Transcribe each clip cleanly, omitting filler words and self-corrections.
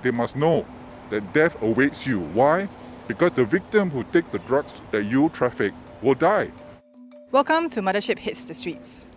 they must know that death awaits you. Why? Because the victim who takes the drugs that you traffic will die. Welcome to Mothership Hits the Streets.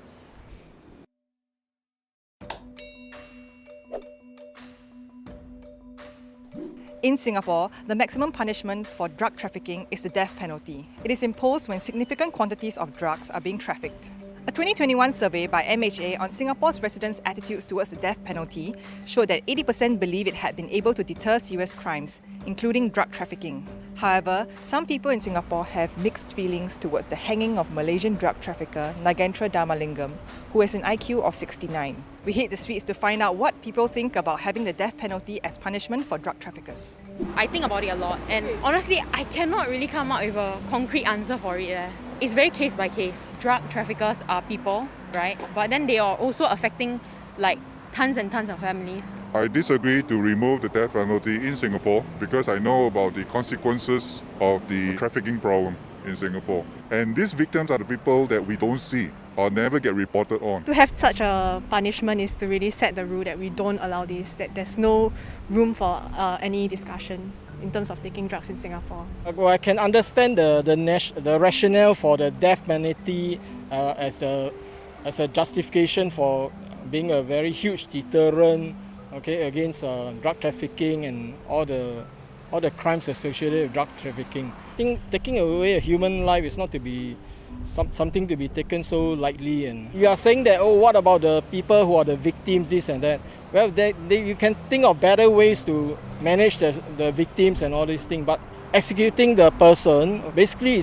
In Singapore, the maximum punishment for drug trafficking is the death penalty. It is imposed when significant quantities of drugs are being trafficked. A 2021 survey by MHA on Singapore's residents' attitudes towards the death penalty showed that 80% believe it had been able to deter serious crimes, including drug trafficking. However, some people in Singapore have mixed feelings towards the hanging of Malaysian drug trafficker Nagendra Dharmalingam, who has an IQ of 69. We hit the streets to find out what people think about having the death penalty as punishment for drug traffickers. I think about it a lot, and honestly, I cannot really come up with a concrete answer for it. It's very case by case. Drug traffickers are people, right? But then they are also affecting like tons and tons of families. I disagree to remove the death penalty in Singapore because I know about the consequences of the trafficking problem in Singapore. And these victims are the people that we don't see or never get reported on. To have such a punishment is to really set the rule that we don't allow this, that there's no room for any discussion in terms of taking drugs in Singapore. Well, I can understand the rationale for the death penalty as a justification for being a very huge deterrent, against drug trafficking and all the crimes associated with drug trafficking. I think taking away a human life is not to be something to be taken so lightly. And we are saying that, what about the people who are the victims, this and that? Well, you can think of better ways to manage the victims and all these things, but executing the person, basically,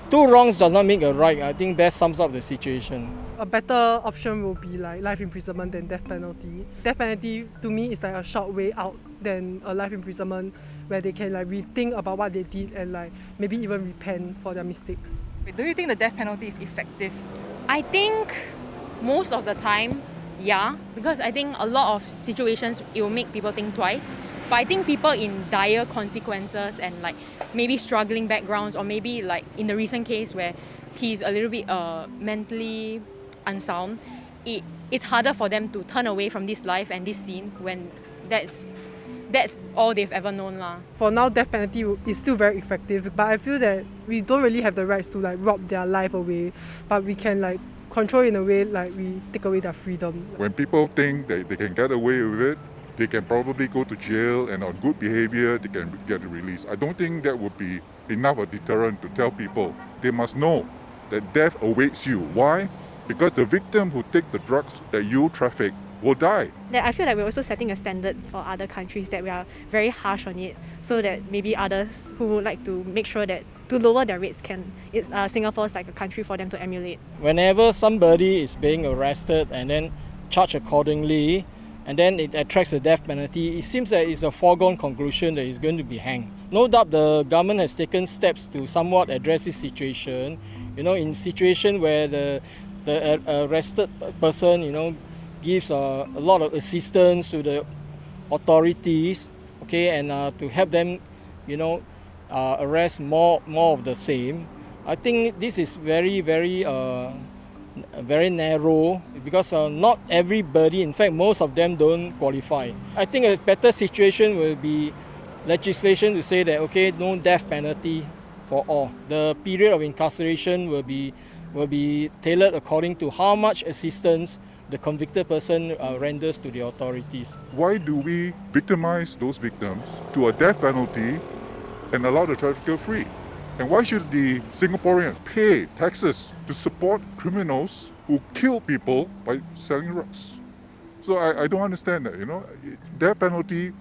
two wrongs does not make a right. I think best sums up the situation. A better option will be like life imprisonment than death penalty. Death penalty to me is like a short way out than a life imprisonment where they can like rethink about what they did and like maybe even repent for their mistakes. Do you think the death penalty is effective? I think most of the time, yeah, because I think a lot of situations it will make people think twice. But I think people in dire consequences and like maybe struggling backgrounds, or maybe like in the recent case where he's a little bit mentally unsound, it's harder for them to turn away from this life and this scene when that's all they've ever known lah. For now, death penalty is still very effective, but I feel that we don't really have the rights to like rob their life away, but we can like control in a way like we take away their freedom. When people think that they can get away with it, they can probably go to jail, and on good behavior, they can get released. I don't think that would be enough a deterrent to tell people they must know that death awaits you. Why? Because the victim who takes the drugs that you traffic will die. I feel like we're also setting a standard for other countries, that we are very harsh on it, so that maybe others who would like to make sure that to lower their rates Singapore is like a country for them to emulate. Whenever somebody is being arrested and then charged accordingly, and then it attracts a death penalty, it seems that it's a foregone conclusion that he's going to be hanged. No doubt the government has taken steps to somewhat address this situation. In situation where the arrested person, gives a lot of assistance to the authorities, and to help them, arrest more of the same. I think this is very, very very narrow, because not everybody, in fact most of them don't qualify. I think a better situation will be legislation to say that no death penalty for all. The period of incarceration will be tailored according to how much assistance the convicted person renders to the authorities. Why do we victimize those victims to a death penalty and allow the trafficker free? And why should the Singaporeans pay taxes to support criminals who kill people by selling drugs? So I don't understand that, Death penalty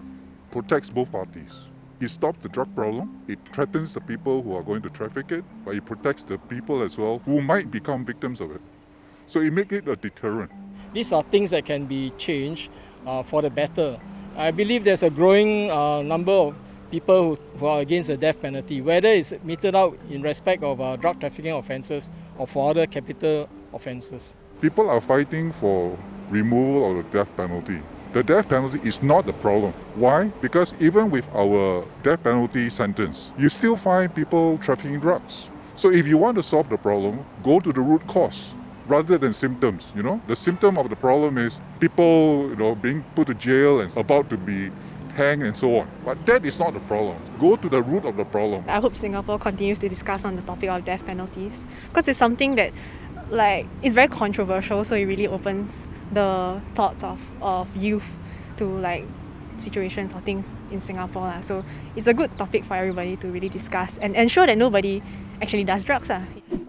protects both parties. It stops the drug problem, it threatens the people who are going to traffic it, but it protects the people as well who might become victims of it. So it makes it a deterrent. These are things that can be changed for the better. I believe there's a growing number of people who are against the death penalty, whether it's meted out in respect of drug trafficking offences or for other capital offences. People are fighting for removal of the death penalty. The death penalty is not the problem. Why? Because even with our death penalty sentence, you still find people trafficking drugs. So if you want to solve the problem, go to the root cause rather than symptoms. The symptom of the problem is people being put to jail and about to be hang and so on. But that is not the problem. Go to the root of the problem. I hope Singapore continues to discuss on the topic of death penalties because it's something that it's very controversial, so it really opens the thoughts of youth to situations or things in Singapore. So it's a good topic for everybody to really discuss and ensure that nobody actually does drugs.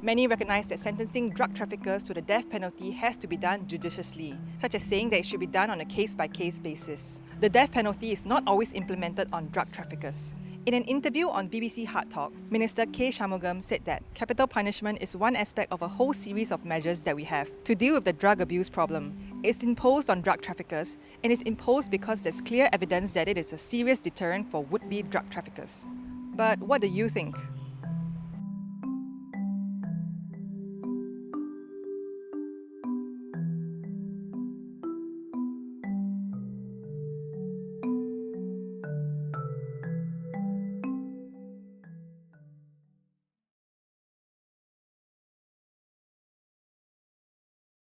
Many recognise that sentencing drug traffickers to the death penalty has to be done judiciously, such as saying that it should be done on a case-by-case basis. The death penalty is not always implemented on drug traffickers. In an interview on BBC Hard Talk, Minister K. Shanmugam said that capital punishment is one aspect of a whole series of measures that we have to deal with the drug abuse problem. It's imposed on drug traffickers, and it's imposed because there's clear evidence that it is a serious deterrent for would-be drug traffickers. But what do you think?